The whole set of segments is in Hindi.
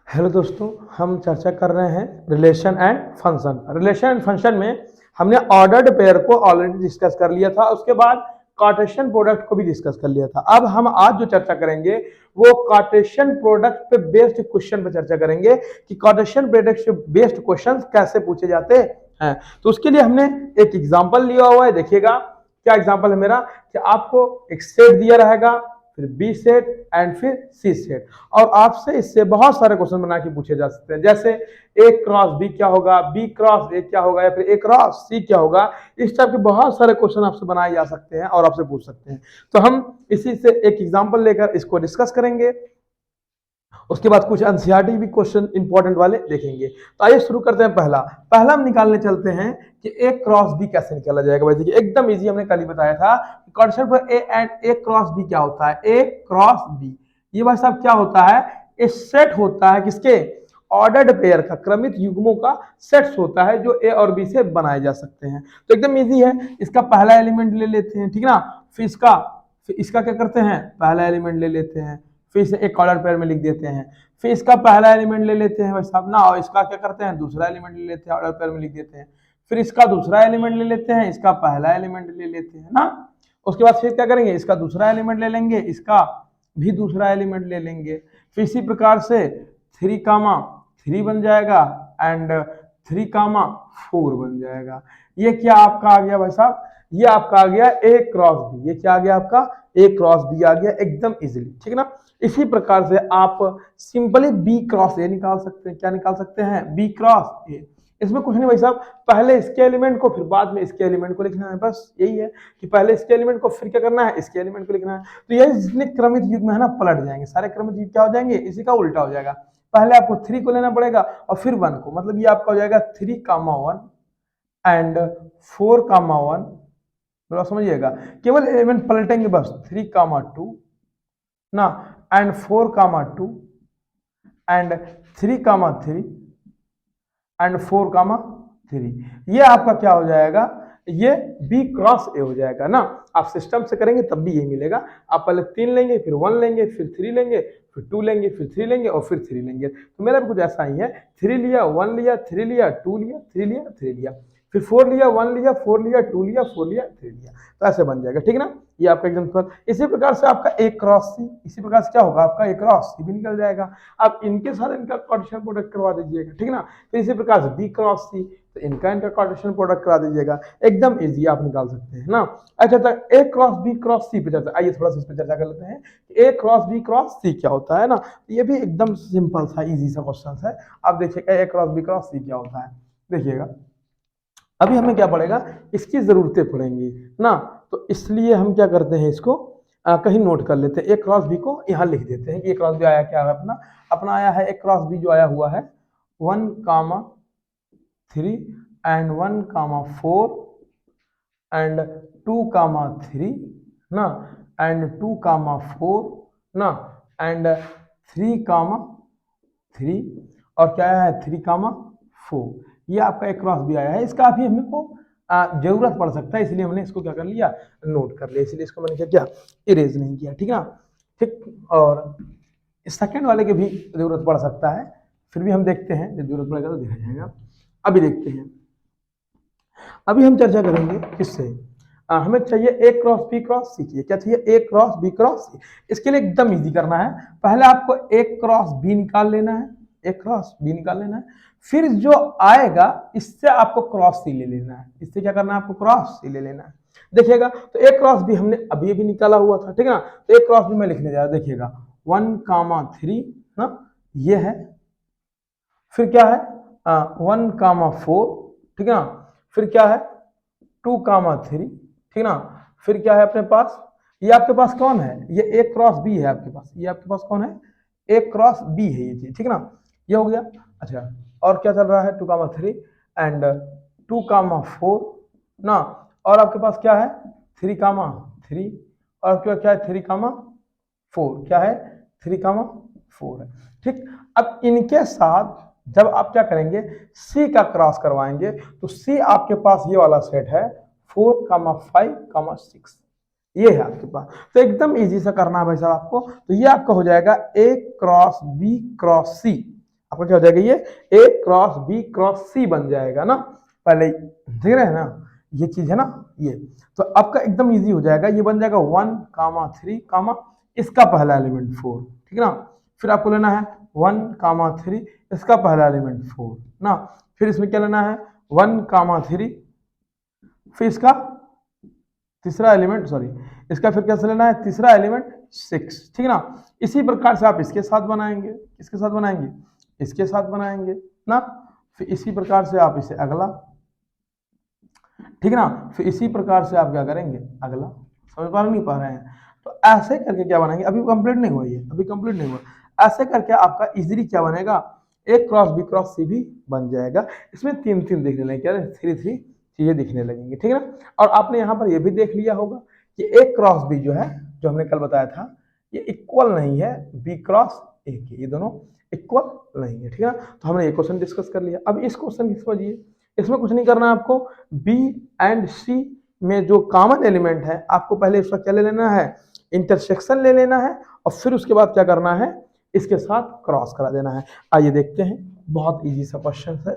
हेलो दोस्तों, हम चर्चा कर रहे हैं relation and function. Relation and function में हमने ऑर्डर्ड पेयर को ऑलरेडी डिस्कस कर लिया था। उसके बाद कार्टेशियन प्रोडक्ट को भी डिस्कस कर लिया था। अब हम आज जो चर्चा करेंगे वो कार्टेशियन प्रोडक्ट पे बेस्ड क्वेश्चन पे चर्चा करेंगे कि कार्टेशियन प्रोडक्ट से बेस्ड क्वेश्चन कैसे पूछे जाते हैं। तो उसके लिए हमने एक एग्जाम्पल लिया हुआ है। देखिएगा क्या एग्जाम्पल है मेरा कि आपको एक सेट दिया रहेगा, फिर बी सेट एंड फिर सी सेट, और आपसे इससे बहुत सारे क्वेश्चन बना के पूछे जा सकते हैं। जैसे ए क्रॉस बी क्या होगा, बी क्रॉस ए क्या होगा, या फिर ए क्रॉस सी क्या होगा। इस टाइप के बहुत सारे क्वेश्चन आपसे बनाए जा सकते हैं और आपसे पूछ सकते हैं। तो हम इसी से एक एग्जांपल लेकर इसको डिस्कस करेंगे। उसके बाद कुछ एनसीईआरटी भी क्वेश्चन इंपॉर्टेंट वाले देखेंगे। तो आइए शुरू करते हैं। पहला हम निकालने चलते हैं कि ए क्रॉस बी कैसे निकाला जाएगा। भाई देखिए एकदम इजी, हमने कल ही बताया था कॉन्सेप्ट पर A and A cross B क्या होता है। ए क्रॉस बी ये भाई साहब क्या होता है, ए सेट होता है किसके, ऑर्डर्ड पेयर का, क्रमित युग्मों का सेट्स होता है जो ए और बी से बनाए जा सकते हैं। तो एकदम इजी है। इसका पहला एलिमेंट ले लेते हैं, ठीक ना। फिर इसका क्या करते हैं, पहला एलिमेंट ले लेते हैं, फिर इसे एक ऑर्डर पेयर में लिख देते हैं। फिर इसका पहला एलिमेंट ले लेते हैं भाई साहब ना, और इसका क्या करते हैं, दूसरा एलिमेंट ले लेते हैं, ऑर्डर पेयर में लिख देते हैं। फिर इसका दूसरा एलिमेंट ले लेते हैं, इसका पहला एलिमेंट ले लेते हैं ना। उसके बाद फिर क्या करेंगे, इसका दूसरा एलिमेंट ले लेंगे, इसका भी दूसरा एलिमेंट ले लेंगे। फिर इसी प्रकार से 3, 3 बन जाएगा एंड 3, 4 बन जाएगा। ये क्या आपका आ गया भाई साहब, ये आपका आ गया ए क्रॉस बी। ये क्या आ गया आपका, ए क्रॉस बी आ गया एकदम इजीली, ठीक ना। इसी प्रकार से आप सिंपली बी क्रॉस ए निकाल सकते हैं। क्या निकाल सकते हैं, बी क्रॉस ए। इसमें कुछ नहीं भाई साहब, पहले इसके एलिमेंट को फिर बाद में इसके एलिमेंट को लिखना है, बस यही है कि पहले इसके एलिमेंट को फिर क्या करना है, इसके एलिमेंट को लिखना है। तो ये जितने क्रमित युग्म है ना पलट जाएंगे, सारे क्रमित युग्म क्या हो जाएंगे, इसी का उल्टा हो जाएगा। पहले आपको 3 को लेना पड़ेगा और फिर 1 को, मतलब ये आपका हो जाएगा 3, 1 एंड 4, 1। समझिएगा, केवल एलिमेंट पलटेंगे बस, 3, 2 ना, एंड 4, 2 एंड 3, 3 एंड 4, 3। ये आपका क्या हो जाएगा, ये बी क्रॉस ए हो जाएगा ना। आप सिस्टम से करेंगे तब भी ये मिलेगा। आप पहले 3 लेंगे, फिर 1 लेंगे, फिर 3 लेंगे, फिर 2 लेंगे, फिर 3 लेंगे और फिर 3 लेंगे। तो मेरा भी कुछ ऐसा ही है, 3 लिया, 1 लिया, 3 लिया, 2 लिया, 3 लिया, 3 लिया, फिर 4 लिया, 1 लिया, 4 लिया, 2 लिया, 4 लिया, 3 लिया। तो ऐसे बन जाएगा, ठीक ना। ये आपका एकदम इसी प्रकार से आपका ए क्रॉस सी, इसी प्रकार से क्या होगा आपका ए क्रॉस सी भी निकल जाएगा। आप इनके साथ इनका कार्टेशियन प्रोडक्ट करवा दीजिएगा, ठीक ना। फिर इसी प्रकार से बी क्रॉस सी, तो इनका कार्टेशियन प्रोडक्ट करा दीजिएगा, एकदम इजी आप निकाल सकते हैं ना। अच्छा तक ए क्रॉस बी क्रॉस सी पे चर्चा, आइए थोड़ा सा इस पे चर्चा कर लेते हैं। ए क्रॉस बी क्रॉस सी क्या होता है ना। ये भी एकदम सिंपल सा इजी सा क्वेश्चन है। आप देखिएगा ए क्रॉस बी क्रॉस सी क्या होता है, देखिएगा। अभी हमें क्या पड़ेगा, इसकी जरूरतें पड़ेंगी ना। तो इसलिए हम क्या करते हैं, इसको कहीं नोट कर लेते हैं। ए क्रॉस बी को यहाँ लिख देते हैं कि ए क्रॉस बी आया क्या है, अपना अपना आया है ए क्रॉस बी जो आया हुआ है 1, 3 एंड 1, 4 एंड 2, 3 ना, एंड 2, 4 ना, एंड 3, 3 और क्या आया है 3, 4। ये आपका एक क्रॉस भी आया है। इसका अभी हमें को जरूरत पड़ सकता है, इसलिए हमने इसको क्या कर लिया, नोट कर लिया। इसलिए इसको मैंने क्या किया, इरेज नहीं किया, ठीक है ना। ठीक, और सेकंड वाले के भी जरूरत पड़ सकता है, फिर भी हम देखते हैं, जब जरूरत पड़ेगा तो देखा जाएगा। अभी देखते हैं, अभी हम चर्चा करेंगे किससे, हमें चाहिए ए क्रॉस बी क्रॉस सी की। क्या चाहिए, ए क्रॉस बी क्रॉस सी। इसके लिए एकदम इजी करना है, पहले आपको ए क्रॉस बी निकाल लेना है, ए क्रॉस बी निकाल लेना है। फिर जो आएगा इससे आपको क्रॉस सी ले लेना है। इससे क्या करना है, आपको क्रॉस सी ले लेना है। देखिएगा, तो ए क्रॉस बी हमने अभी अभी निकाला हुआ था, ठीक है ना। तो ए क्रॉस बी मैं लिखने जा रहा, देखिएगा 1, 3 ना, ये है। फिर क्या है 1, 4, ठीक है ना। फिर क्या है 2, 3, ठीक ना। फिर क्या है अपने पास, ये आपके पास कौन है, ये ए क्रॉस बी है आपके पास। ये आपके पास कौन है, ए क्रॉस बी है ये चीज, ठीक ना। ये हो गया। अच्छा, और क्या चल रहा है 2, 3 एंड 2, 4 ना, और आपके पास क्या है 3, 3 और क्या है 3, 4, क्या है 3, 4 है, ठीक। अब इनके साथ जब आप क्या करेंगे, सी का क्रॉस करवाएंगे, तो सी आपके पास ये वाला सेट है 4, 5, 6, ये है आपके पास। तो एकदम इजी से करना है भाई साहब आपको। तो ये आपका हो जाएगा ए क्रॉस बी क्रॉस सी, आपका क्या हो जाएगा, ये ए क्रॉस बी क्रॉस सी बन जाएगा ना, पहले देख रहे हैं ना, ये चीज है ना ये। तो आपका एकदम इजी हो जाएगा, ये बन जाएगा 1,3, इसका पहला एलिमेंट 4, ठीक है ना। फिर आपको लेना है 1,3, इसका पहला एलिमेंट 4 ना। फिर इसमें क्या लेना है 1,3, फिर इसका तीसरा एलिमेंट, सॉरी इसका फिर कैसे लेना है तीसरा एलिमेंट 6, ठीक है ना। इसी प्रकार से आप इसके साथ बनाएंगे, इसके साथ बनाएंगे, इसके साथ बनाएंगे ना। फिर इसी प्रकार से आप इसे अगला, ठीक है ना। फिर इसी प्रकार से आप क्या करेंगे अगला, समझ पा नहीं पा रहे हैं। तो ऐसे करके क्या बनाएंगे, अभी कंप्लीट नहीं हुआ, ये अभी कंप्लीट नहीं हुआ। ऐसे करके आपका इजीली क्या बनेगा, ए क्रॉस बी क्रॉस सी भी बन जाएगा। इसमें 3-3 दिखने लगेंगे, क्या 3-3 चीजें दिखने लगेंगी, ठीक है ना। और आपने यहाँ पर ये भी देख लिया होगा कि ए क्रॉस बी जो है, जो हमने कल बताया था, ये इक्वल नहीं है बी क्रॉस ए के, ये दोनों इक्वल नहीं है, ठीक है ना। तो हमने ये क्वेश्चन डिस्कस कर लिया। अब इस क्वेश्चन की समझिए, इसमें कुछ नहीं करना है आपको, बी एंड सी में जो कॉमन एलिमेंट है, आपको पहले इसका क्या ले लेना है, इंटरसेक्शन ले लेना है, और फिर उसके बाद क्या करना है, इसके साथ क्रॉस करा देना है। आइए देखते हैं, बहुत इजी सा क्वेश्चन है,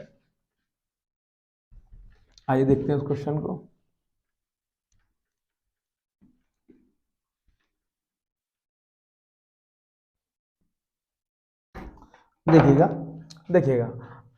आइए देखते हैं उस क्वेश्चन को। देखिएगा, देखिएगा,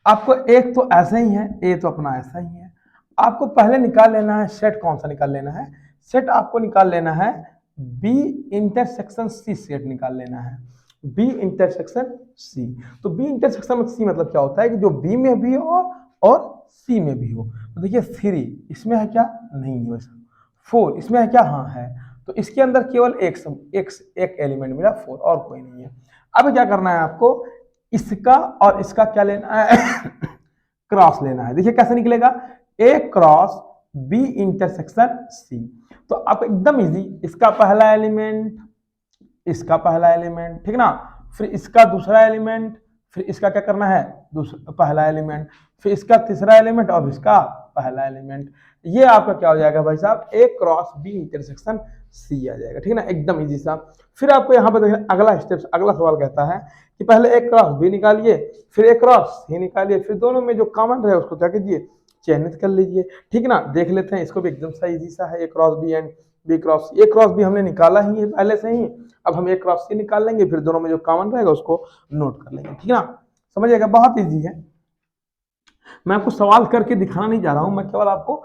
आपको एक तो ऐसा ही है, ए तो अपना ऐसा ही है। आपको पहले निकाल लेना है सेट, कौन सा निकाल लेना है, सेट आपको निकाल लेना है बी इंटरसेक्शन सी, सेट निकाल लेना है बी इंटरसेक्शन सी। तो बी इंटरसेक्शन सी मतलब क्या होता है कि जो बी में भी हो और सी में भी हो। तो देखिए 3 इसमें है क्या, नहीं है वैसा। 4 इसमें है क्या, हाँ है। तो इसके अंदर केवल एक एलिमेंट मिला 4, और कोई नहीं है। अब क्या करना है आपको, इसका और इसका क्या लेना है क्रॉस लेना है। देखिए कैसे निकलेगा, ए क्रॉस बी इंटरसेक्शन सी। तो आप एकदम इजी, इसका पहला एलिमेंट, इसका पहला एलिमेंट, ठीक ना, फिर इसका दूसरा एलिमेंट, फिर इसका क्या करना है दूसरा पहला एलिमेंट, फिर इसका तीसरा एलिमेंट और इसका पहला एलिमेंट। ये आपका क्या हो जाएगा भाई साहब, ए क्रॉस बी इंटरसेक्शन सी आ जाएगा, ठीक है ना, एकदम इजी सा। फिर आपको यहाँ पर देखिए अगला स्टेप, अगला सवाल कहता है कि पहले ए क्रॉस बी निकालिए, फिर ए क्रॉस सी निकालिए, फिर दोनों में जो कॉमन रहे उसको क्या कीजिए, चयनित कर लीजिए, ठीक है ना। देख लेते हैं इसको भी, एकदम सा इजी सा है, A cross B and B cross, A cross B हमने निकाला ही है पहले से ही, अब हम ए क्रॉस सी निकाल लेंगे, फिर दोनों में जो कॉमन रहेगा उसको नोट कर लेंगे, ठीक है ना। समझिएगा, बहुत इजी है। मैं आपको सवाल करके दिखाना नहीं जा रहा हूं, मैं केवल आपको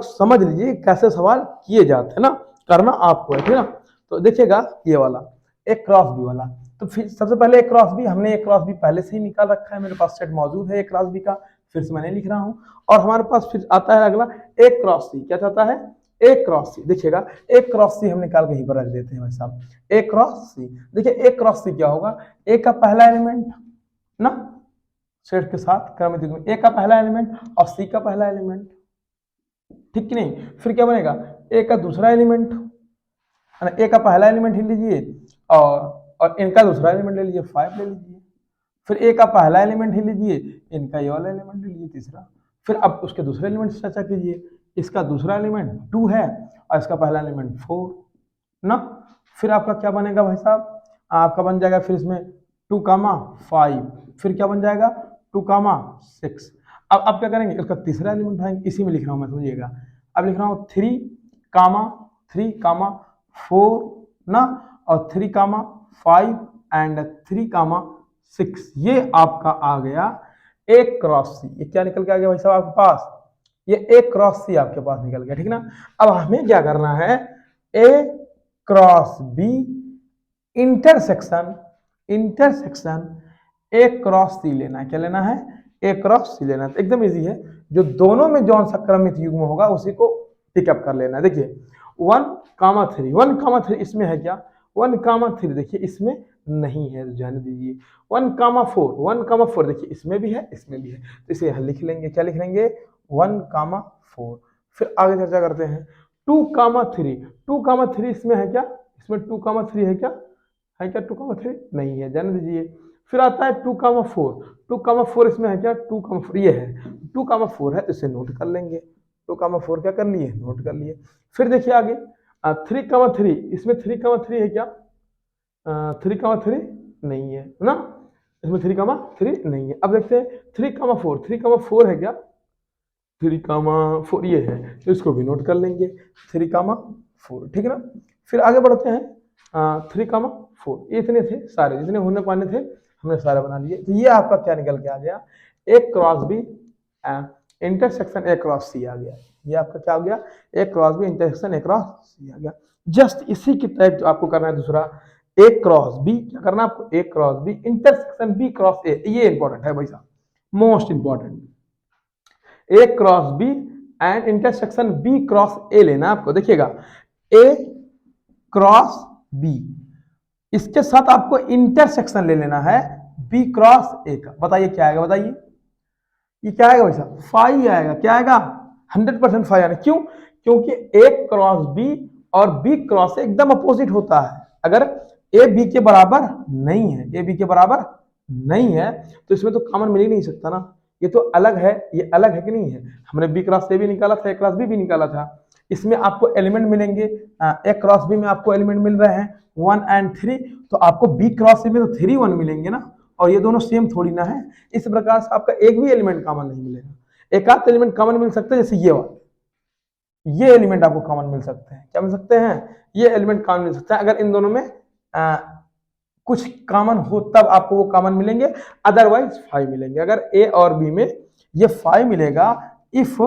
समझ लीजिए कैसे सवाल किए जाते हैं ना, करना आपको है, ठीक है ना। तो देखिएगा ये वाला एक क्रॉस बी वाला, तो फिर सबसे पहले एक क्रॉस बी, हमने एक क्रॉस बी पहले से ही निकाल रखा है, मेरे पास सेट मौजूद है एक क्रॉस बी का, फिर से मैंने लिख रहा हूं। और हमारे पास फिर आता है अगला एक क्रॉस सी, क्या चाहता है एक क्रॉस सी। देखिएगा एक क्रॉस सी हम निकाल के यहीं पर रख देते हैं भाई साहब, एक क्रॉस सी। देखिए एक क्रॉस सी क्या होगा, ए का पहला एलिमेंट ना, सेट के साथ क्रमित युग्म, ए का पहला एलिमेंट और सी का पहला एलिमेंट, ठीक कि नहीं। फिर क्या बनेगा, ए का दूसरा एलिमेंट, ए का पहला एलिमेंट ही लीजिए और इनका दूसरा एलिमेंट ले लीजिए 5 ले लीजिए। फिर ए का पहला एलिमेंट ही लीजिए, इनका ये वाला एलिमेंट ले लीजिए तीसरा। फिर अब उसके दूसरे एलिमेंट से चर्चा कीजिए, इसका दूसरा एलिमेंट 2 है और इसका पहला एलिमेंट 4 ना। फिर आपका क्या बनेगा भाई साहब, आपका बन जाएगा फिर इसमें 2,5, फिर क्या बन जाएगा 2,6। अब क्या करेंगे, इसका तीसरा एलिमेंट उठाएंगे, इसी में लिख रहा हूं मैं, समझिएगा। अब लिख रहा हूं 3,4 ना, और 3,5 एंड 3,6, ये आपका आ गया एक क्रॉस सी। ये क्या निकल के आ गया भाई साहब आपके पास, ये एक क्रॉस सी आपके पास निकल गया, ठीक ना। अब हमें क्या करना है, A cross B intersection A cross C लेना है, क्या लेना है ए क्रॉस सी लेना है। तो एकदम इजी है, जो दोनों में जो संक्रमित युग्म होगा उसी को पिकअप कर लेना है। देखिए 1,3 इसमें है क्या, 1,3 देखिए इसमें नहीं है, जाने दीजिए। 1,4 देखिए इसमें भी है, इसमें भी है, तो इसे यहाँ लिख लेंगे, क्या लिख लेंगे 1,4। फिर आगे चर्चा करते हैं 2,3 इसमें है क्या, इसमें 2,3 है क्या, 2,3 नहीं है, जाने दीजिए। फिर आता है 2,4 इसमें है क्या, 2,4 ये है, 2,4 है, तो इसे नोट कर लेंगे, 2,4 क्या कर लिए, नोट कर लिए। फिर देखिए आगे 3,3 इसमें 3,3 है क्या, 3,3 नहीं है ना, इसमें 3,3 नहीं है। अब देखते हैं 3,4, 3,4 है क्या? 3,4 ये है, तो इसको भी नोट कर लेंगे 3,4, ठीक है ना। फिर आगे बढ़ते हैं 3,4, ये इतने थे सारे, जितने होने पाने थे हमने सारे बना लिए। तो ये आपका क्या निकल के आ गया? A cross B intersection A cross C आ गया। ये आपका क्या हो गया? A cross B intersection A cross C आ गया। जस्ट इसी की टाइप आपको करना है दूसरा, ए क्रॉस बी, क्या करना है आपको? A cross B intersection B cross A. ये इंपॉर्टेंट है भाई साहब, most important. A cross B and intersection B cross A लेना आपको। देखिएगा ए क्रॉस बी, इसके साथ आपको इंटरसेक्शन ले लेना है बी क्रॉस ए का। बताइए क्या आएगा? बताइए ये क्या आएगा भाई साहब? फाई आएगा। क्या आएगा? 100% फाई आएगा। क्यों? क्योंकि ए क्रॉस बी और बी क्रॉस ए एकदम अपोजिट होता है। अगर ए बी के बराबर नहीं है, ए बी के बराबर नहीं है, तो इसमें तो कॉमन मिल ही नहीं सकता ना। ये तो अलग है, ये अलग है कि नहीं है? हमने बी क्रॉस ए भी निकाला था, ए क्रॉस बी भी निकाला था। इसमें आपको एलिमेंट मिलेंगे, ए क्रॉस बी में आपको एलिमेंट मिल रहे हैं 1 और 3, तो आपको बी क्रॉस ए में तो 3 1 मिलेंगे ना, और ये दोनों सेम थोड़ी ना है। इस प्रकार से आपका एक भी एलिमेंट कॉमन नहीं मिलेगा। एक आध एलिमेंट कॉमन मिल सकता है, जैसे ये वाला, ये एलिमेंट आपको कॉमन मिल सकते हैं। क्या मिल सकते हैं? ये एलिमेंट कॉमन मिल सकता है। अगर इन दोनों में कुछ कॉमन हो तब आपको वो कॉमन मिलेंगे, अदरवाइज 5 मिलेंगे। अगर ए और बी में ये 5 मिलेगा इफ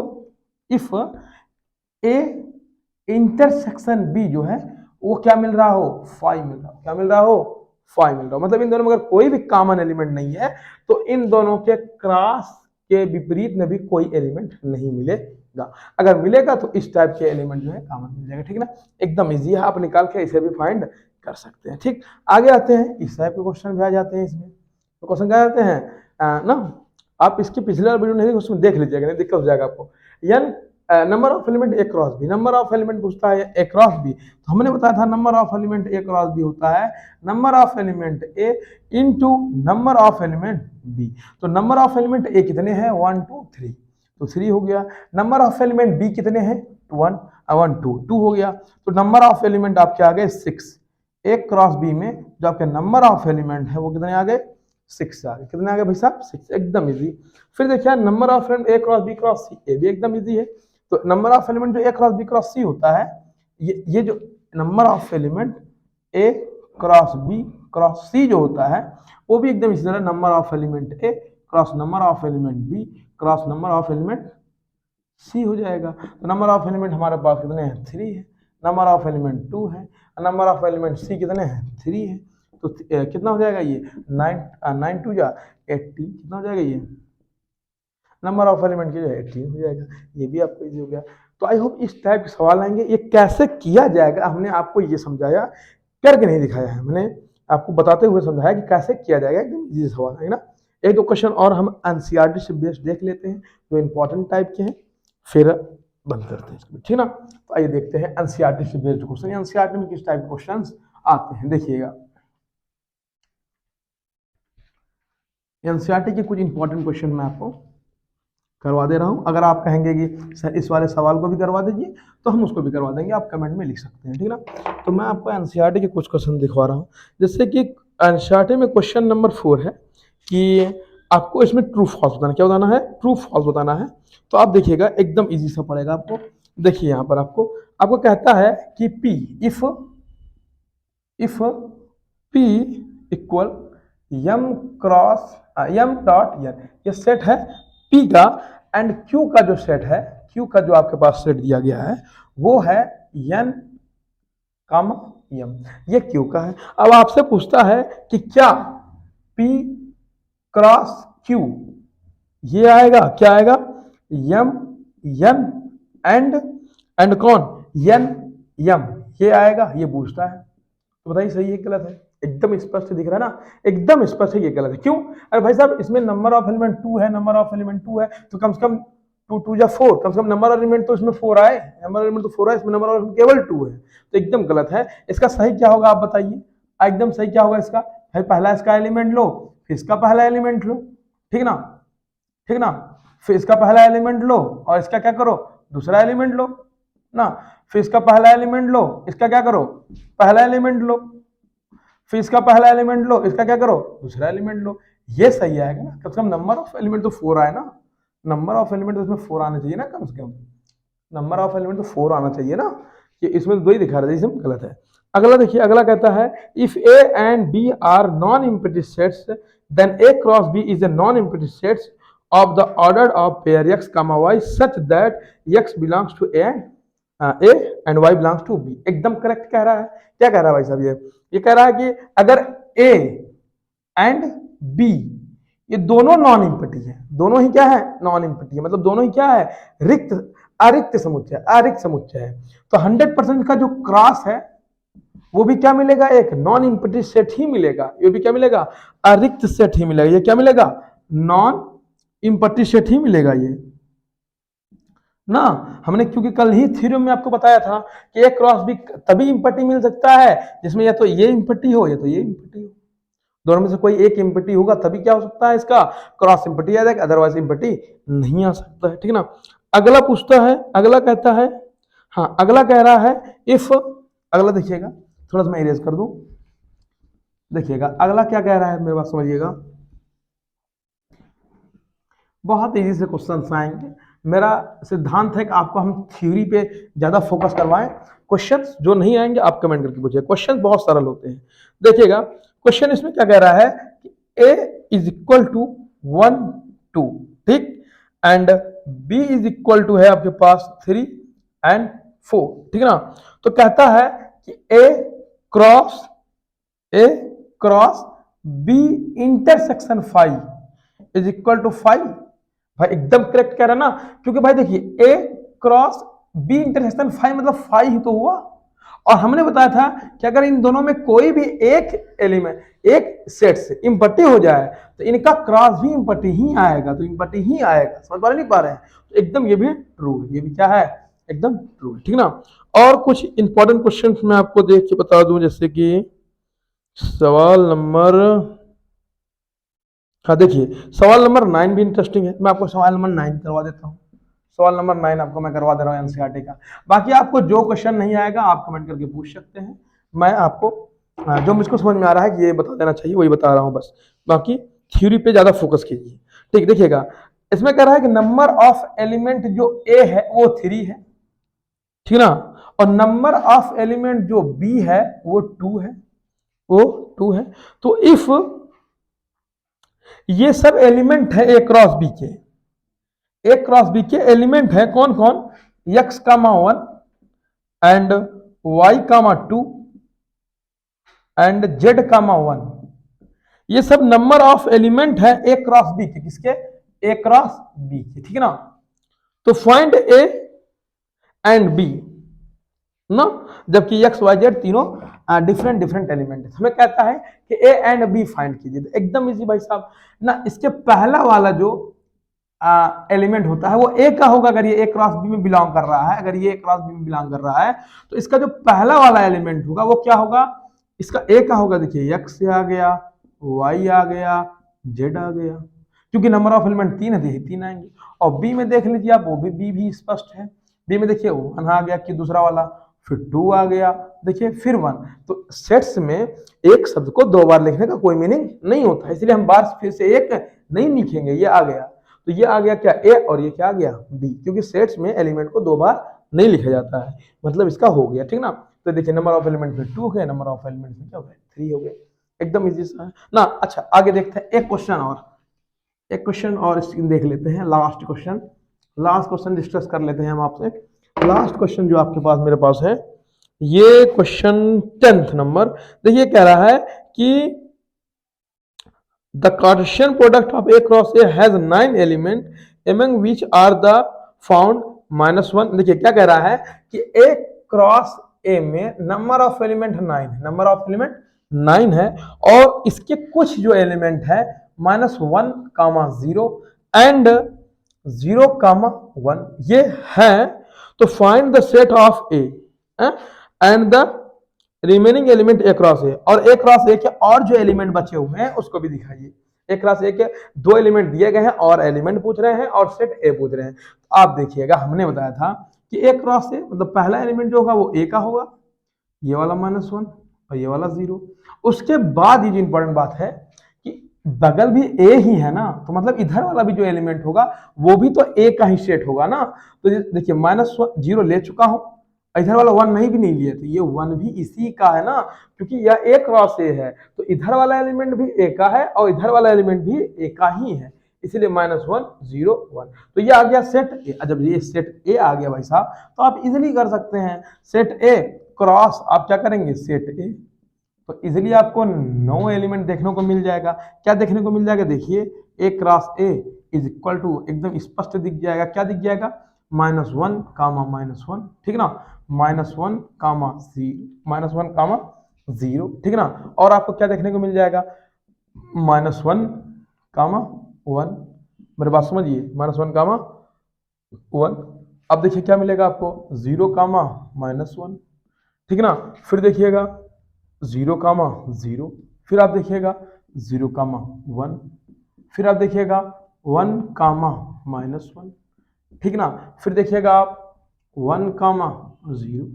ए इंटरसेक्शन बी जो है वो क्या मिल रहा हो? 5 मिल रहा हो। क्या मिल रहा हो? 5 मिल रहा हो। मतलब इन दोनों में अगर कोई भी कॉमन एलिमेंट नहीं है तो इन दोनों के क्रॉस के विपरीत में भी कोई एलिमेंट नहीं मिलेगा। अगर मिलेगा तो इस टाइप के एलिमेंट जो है कॉमन मिल जाएगा, ठीक है ना। एकदम इजी है, आप निकाल के इसे भी फाइंड कर सकते हैं। ठीक, आगे आते हैं, इस टाइप के क्वेश्चन भी आ जाते हैं इसमें। तो क्वेश्चन क्या आते हैं ना, आप इसकी पिछले वीडियो नहीं उसमें देख लीजिएगा, नहीं दिक्कत हो जाएगा आपको। N number of element A cross B, number of element पूछता है ए क्रॉस बी, तो हमने बताया था number of element A cross B होता है number of element A into number of element B. तो नंबर ऑफ एलिमेंट ए कितने हैं? 1 2 3, तो 3 हो गया। नंबर ऑफ एलिमेंट बी कितने हैं? 1 1 2 2 हो गया। तो नंबर ऑफ एलिमेंट आपके आ गए 6। ए क्रॉस बी में जो आपके नंबर ऑफ एलिमेंट है वो कितने आ गए? 6 आ गए। कितने आ गए भाई साहब? 6, एकदम इजी। फिर देखिए number of element A cross B cross C, ए भी एकदम इजी है। तो नंबर ऑफ एलिमेंट जो A cross B cross C होता है, ये जो number of element A cross B cross C जो होता है वो भी एकदम इसी तरह number of element A cross number of element B cross number of element C हो जाएगा। तो नंबर ऑफ एलिमेंट हमारे पास कितने हैं? 3 है। नंबर ऑफ एलिमेंट 2 है। नंबर ऑफ एलिमेंट सी कितने हैं? 3 है। तो कितना हो जाएगा ये? 9 2 जा 18, कितना हो जाएगा ये? नंबर ऑफ एलिमेंट की जो है 18 हो जाएगा। ये भी आपको इजी हो गया। तो आई होप इस टाइप के सवाल आएंगे। ये कैसे किया जाएगा हमने आपको ये समझाया, करके नहीं दिखाया है, मैंने आपको बताते हुए समझाया कि कैसे किया जाएगा। एकदम इजी सवाल है ना। एक दो क्वेश्चन और हम एनसीईआरटी से बेस्ड देख लेते हैं जो इंपॉर्टेंट टाइप के हैं, फिर बंद करते हैं, ठीक ना। तो आइए देखते हैं एनसीईआरटी से बेस्ड क्वेश्चन, एनसीईआरटी में किस टाइप के क्वेश्चन आते हैं। देखिएगा एनसीईआरटी के कुछ इंपॉर्टेंट क्वेश्चन मैं आपको करवा दे रहा हूं। अगर आप कहेंगे कि सर इस वाले सवाल को भी करवा दीजिए तो हम उसको भी करवा देंगे, आप कमेंट में लिख सकते हैं, ठीक ना। तो मैं आपको एनसीईआरटी के कुछ क्वेश्चन दिखवा रहा हूं। जैसे कि एनसीईआरटी में क्वेश्चन नंबर 4 है कि आपको इसमें ट्रू फॉल्स बताना। क्या बताना है? ट्रू फॉल्स बताना है। तो आप देखिएगा एकदम इजी सा पड़ेगा आपको। देखिए यहाँ पर आपको कहता है कि P if P equal m cross m dot n, ये सेट है P का, एंड Q का जो सेट है, Q का जो आपके पास सेट दिया गया है वो है n कॉमा m, ये Q का है। अब आपसे पूछता है कि क्या P क्रॉस Q ये आएगा? क्या आएगा? m n एंड कौन? n m, ये आएगा, ये पूछता है। तो बताइए सही है गलत है? एकदम स्पष्ट दिख रहा है ना, एकदम स्पष्ट है ये गलत है। क्यों? अरे भाई साहब इसमें नंबर ऑफ एलिमेंट 2 है, नंबर ऑफ एलिमेंट 2 है, तो कम से कम 2 2 जा 4, कम से कम नंबर ऑफ एलिमेंट तो इसमें 4 आए, नंबर एलिमेंट तो 4 है, इसमें नंबर ऑफ केवल 2 है, तो एकदम गलत है। इसका सही क्या होगा आप बताइए? एकदम सही क्या होगा इसका? भाई पहला इसका एलिमेंट लो, फिर इसका पहला एलिमेंट लो, ठीक ना, ठीक ना। फिर इसका पहला एलिमेंट लो और इसका क्या करो? दूसरा एलिमेंट लो ना। फिर इसका पहला एलिमेंट लो, इसका क्या करो? पहला एलिमेंट लो। फिर इसका पहला एलिमेंट लो, इसका क्या करो? दूसरा एलिमेंट लो। ये सही आएगा ना, कम से कम नंबर ऑफ एलिमेंट तो 4 आए ना, नंबर ऑफ एलिमेंट तो इसमें 4 आना चाहिए ना कम से कम, नंबर ऑफ एलिमेंट तो 4 आना चाहिए ना, ये इसमें तो 2 ही दिखा रहा है, इसमें गलत है। अगला देखिए, अगला कहता है if A and B are non empty sets then A cross B is a non empty sets of the order of pair x, y such that x belongs to A and y belongs to b। एकदम करेक्ट कह रहा है। क्या कह रहा है भाई साहब, ये कह रहा है कि अगर a एंड b ये दोनों नॉन एम्प्टी है, दोनों ही क्या है, नॉन एम्प्टी है, मतलब दोनों ही क्या है, रिक्त अरिक्त समुच्चय, अरिक्त समुच्चय है, तो 100% का जो क्रॉस है वो भी क्या मिलेगा, एक नॉन एम्प्टी सेट ही मिलेगा, ये भी क्या मिलेगा, अरिक्त सेट ही मिलेगा, ये क्या मिलेगा, नॉन एम्प्टी सेट ही मिलेगा ये ना। हमने क्योंकि कल ही थ्योरम में आपको बताया था कि ए क्रॉस बी तभी एम्प्टी मिल सकता है जिसमें या तो ये एम्प्टी हो या तो ये एम्प्टी हो, दोनों में से कोई एक एम्प्टी होगा तभी क्या हो सकता है, इसका क्रॉस एम्प्टी आ जाएगा, अदरवाइज एम्प्टी नहीं आ सकता है, ठीक ना। अगला पूछता है, अगला कहता है, हाँ अगला कह रहा है इफ, अगला देखिएगा थोड़ा सा मैं इरेज कर दूं, देखिएगा अगला क्या कह रहा है, मेरे बात समझिएगा, बहुत इजी से क्वेश्चन आएंगे। मेरा सिद्धांत है कि आपको हम थ्योरी पे ज्यादा फोकस करवाएं, क्वेश्चंस जो नहीं आएंगे आप कमेंट करके पूछिए, क्वेश्चन बहुत सरल होते हैं। देखिएगा क्वेश्चन इसमें क्या कह रहा है कि a इज इक्वल टू 1 2, ठीक, and b is equal to है आपके पास 3 एंड 4, ठीक ना। तो कहता है कि a cross b intersection 5 is equal to 5। भाई एकदम करेक्ट कह रहा है ना, क्योंकि भाई देखिए a क्रॉस b इंटरसेक्शन 5 मतलब 5 ही तो हुआ, और हमने बताया था कि अगर इन दोनों में कोई भी एक एलिमेंट, एक सेट से इम्पट्टी हो जाए तो इनका क्रॉस भी इम्पट्टी ही आएगा, तो इम्पट्टी ही आएगा, समझ पा नहीं पा रहे हैं, तो एकदम ये भी ट्रू है, ये भी क्या है, एकदम ट्रू है, ठीक ना। और कुछ इंपॉर्टेंट क्वेश्चन मैं आपको देख के बता दूं, जैसे कि सवाल नंबर, हाँ देखिए सवाल नंबर 9 भी इंटरेस्टिंग है, मैं आपको सवाल नंबर 9 करवा देता हूँ, सवाल नंबर 9 आपको मैं करवा दे रहा हूँ एनसीईआरटी का। बाकी आपको जो क्वेश्चन नहीं आएगा आप कमेंट करके पूछ सकते हैं, मैं आपको जो मुझको समझ में आ रहा है कि ये बता देना चाहिए वही बता रहा हूँ बस, बाकी थ्योरी पे ज्यादा फोकस कीजिए, ठीक। देखिएगा इसमें कह रहा है कि नंबर ऑफ एलिमेंट जो ए है वो 3 है, ठीक ना, और नंबर ऑफ एलिमेंट जो बी है वो 2 है, वो 2 है। तो इफ ये सब एलिमेंट है ए क्रॉस बी के, ए क्रॉस बी के एलिमेंट है कौन कौन, x, 1 and y, 2 and z, 1, ये सब नंबर ऑफ एलिमेंट है ए क्रॉस बी के, किसके, ए क्रॉस बी के, ठीक है ना। तो फाइंड ए एंड बी ना, जबकि x y z तीनों डिफरेंट डिफरेंट एलिमेंट है, हमें कहता है कि ए एंड बी फाइंड कीजिए, तो एकदम इजी भाई साहब ना। इसके पहला वाला जो एलिमेंट होता है वो ए का होगा, अगर ये ए क्रॉस बी में बिलोंग कर रहा है, अगर ये ए क्रॉस बी में बिलोंग कर रहा है तो इसका जो पहला वाला एलिमेंट होगा वो क्या होगा, इसका ए का होगा, देखिए x आ गया, y आ गया, z आ गया, क्योंकि नंबर ऑफ एलिमेंट 3 है, 3 आएंगे। और बी में देख लीजिए आप, वो भी बी भी स्पष्ट है, बी में देखिए 1 आ गया कि दूसरा वाला, फिर 2 आ गया, देखिए फिर 1। तो सेट्स में एक शब्द को 2 बार लिखने का कोई मीनिंग नहीं होता, इसलिए हम बार फिर से एक नहीं लिखेंगे, ये आ गया, तो ये आ गया क्या, ए, और ये क्या आ गया, बी, क्योंकि सेट्स में एलिमेंट को 2 बार नहीं लिखा जाता है, मतलब इसका हो गया, ठीक ना। तो देखिए नंबर ऑफ एलिमेंट में 2 है, नंबर ऑफ एलिमेंट में क्या हो गया, 3 हो गया, एकदम इजी सा है ना। अच्छा आगे देखते हैं, एक क्वेश्चन और देख लेते हैं, लास्ट क्वेश्चन डिस्कस कर लेते हैं हम आपसे। लास्ट क्वेश्चन जो आपके पास मेरे पास है, ये क्वेश्चन 10th नंबर, देखिए कह रहा है कि the Cartesian product of A cross A has 9 element among which are the found -1। देखिए क्या कह रहा है कि ए क्रॉस ए में नंबर ऑफ एलिमेंट 9 है, नंबर ऑफ एलिमेंट 9 है, और इसके कुछ जो एलिमेंट है -1, 0 एंड 0, 1 ये है। तो find the set of A and the remaining element A cross ए, और ए क्रॉस ए के और जो एलिमेंट बचे हुए हैं उसको भी दिखाइए। ए क्रॉस ए के 2 एलिमेंट दिए गए हैं और एलिमेंट पूछ रहे हैं और सेट ए पूछ रहे हैं। तो आप देखिएगा हमने बताया था कि ए क्रॉस ए मतलब पहला एलिमेंट जो होगा वो ए का होगा, ये वाला -1 और ये वाला 0। उसके बाद ये जो इंपॉर्टेंट बात है कि बगल भी ए ही है ना, तो मतलब इधर वाला भी जो एलिमेंट होगा वो भी तो ए का ही सेट होगा ना। तो देखिए -0 ले चुका हूं, इधर वाला 1 नहीं भी नहीं लिया, तो ये 1 भी इसी का है ना, क्योंकि यह ए क्रॉस ए है, तो इधर वाला एलिमेंट भी ए का है और इधर वाला एलिमेंट भी ए का ही है, इसीलिए -1 0 1। तो ये आ गया सेट ए। जब ये सेट ए आ गया भाई साहब, तो आप इजिली कर सकते हैं सेट ए क्रॉस, आप क्या करेंगे सेट ए, तो इजिली आपको 9 एलिमेंट देखने को मिल जाएगा। क्या देखने को मिल जाएगा, देखिए A cross A is equal to, एकदम स्पष्ट दिख जाएगा, क्या दिख जाएगा -1 कामा -1, ठीक ना, -1 कामा 1 कामा 0, ठीक ना। और आपको क्या देखने को मिल जाएगा -1 कामा 1, मेरे बात समझिए, -1 कामा 1। अब देखिए क्या मिलेगा आपको 0 कामा -1, ठीक ना। फिर देखिएगा 0 कामा 0, फिर आप देखिएगा 0 कामा 1, फिर आप देखिएगा 1 कामा -1, ठीक ना। फिर देखिएगा आप 1 कामा 0,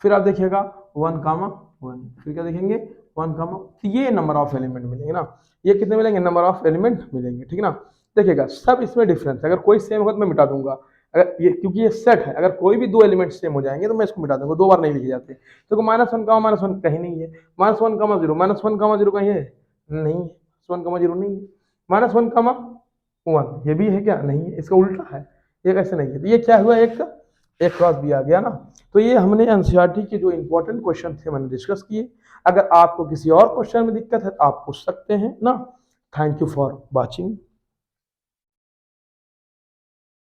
फिर आप देखिएगा 1 कामा 1, फिर क्या देखेंगे 1 कामा, तो ये नंबर ऑफ एलिमेंट मिलेंगे ना। ये कितने मिलेंगे, नंबर ऑफ एलिमेंट मिलेंगे, ठीक ना। देखिएगा सब इसमें डिफरेंस, अगर कोई सेम होगा तो मैं मिटा दूंगा, अगर ये, क्योंकि ये सेट है, अगर कोई भी 2 एलिमेंट सेम हो जाएंगे तो मैं इसको मिटा दूंगा, 2 बार नहीं लिखे जाते। तो -1 कामा -1 कहीं नहीं है, -1 कामा 0, -1 कामा 0 कहीं है नहीं है, -1 कामा 0 नहीं है, -1 कामा 1 ये भी है क्या, नहीं है, इसका उल्टा है, ये कैसे नहीं है, तो ये क्या हुआ, एक क्रॉस भी आ गया ना। तो ये हमने एनसीईआरटी के जो इंपॉर्टेंट क्वेश्चन थे मैंने डिस्कस किए। अगर आपको किसी और क्वेश्चन में दिक्कत है तो आप पूछ सकते हैं ना। Thank you for watching.